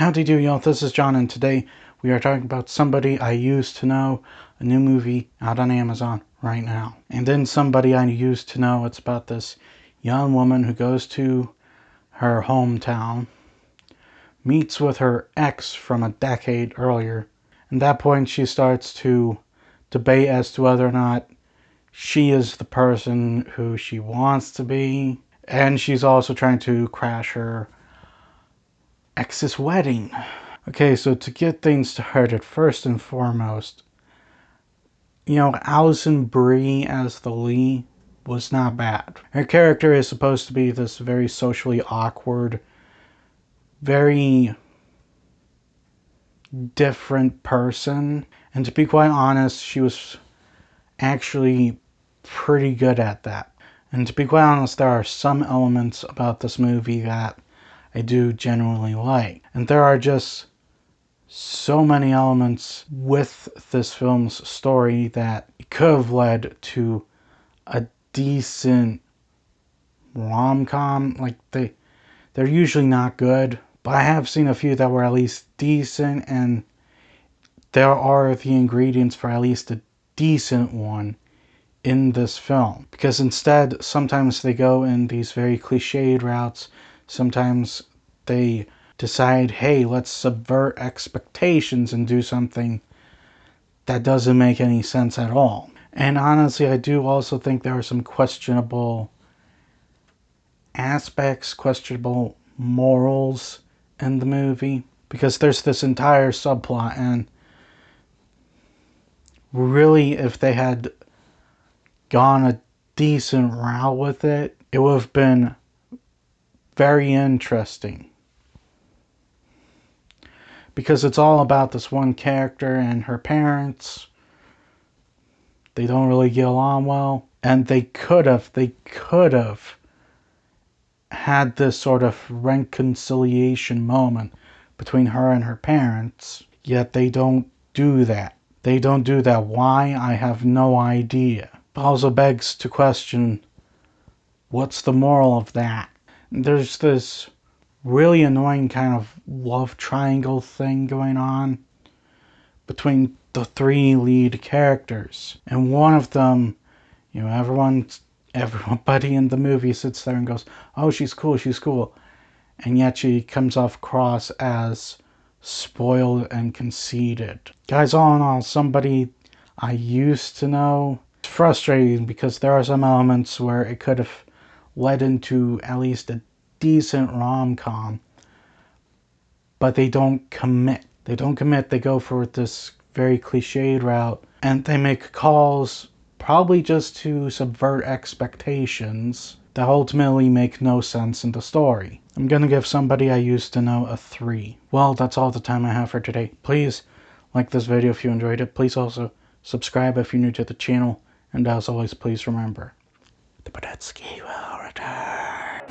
Howdy do, y'all. This is John, and today we are talking about Somebody I Used to Know, a new movie out on Amazon right now. And in Somebody I Used to Know, it's about this young woman who goes to her hometown, meets with her ex from a decade earlier. At that point, she starts to debate as to whether or not she is the person who she wants to be. And she's also trying to crash her ex's wedding. Okay, so to get things started, first and foremost, Alison Brie as the Lee was not bad. Her character is supposed to be this very socially awkward, very different person. And to be quite honest, she was actually pretty good at that. And to be quite honest, there are some elements about this movie that I do genuinely like. And there are just so many elements with this film's story that it could have led to a decent rom-com. Like, they're usually not good, but I have seen a few that were at least decent, and there are the ingredients for at least a decent one in this film. Because instead, sometimes they go in these very cliched routes. Sometimes they decide, hey, let's subvert expectations and do something that doesn't make any sense at all. And honestly, I do also think there are some questionable aspects, questionable morals in the movie, because there's this entire subplot, and really, if they had gone a decent route with it, it would have been very interesting. Because it's all about this one character and her parents. They don't really get along well. And they could have had this sort of reconciliation moment between her and her parents. Yet they don't do that. They don't do that. Why? I have no idea. It also begs to question, what's the moral of that? There's this really annoying kind of love triangle thing going on between the three lead characters. And one of them, everybody in the movie sits there and goes, oh, she's cool, she's cool. And yet she comes off cross as spoiled and conceited. Guys, all in all, Somebody I Used to Know. It's frustrating because there are some elements where it could have led into at least a decent rom-com, but they don't commit. They go for this very cliched route, and they make calls probably just to subvert expectations that ultimately make no sense in the story. I'm gonna give Somebody I Used to Know a 3. Well, that's all the time I have for today. Please like this video if you enjoyed it. Please also subscribe if you're new to the channel. And as always, please remember, the Podetsky will return.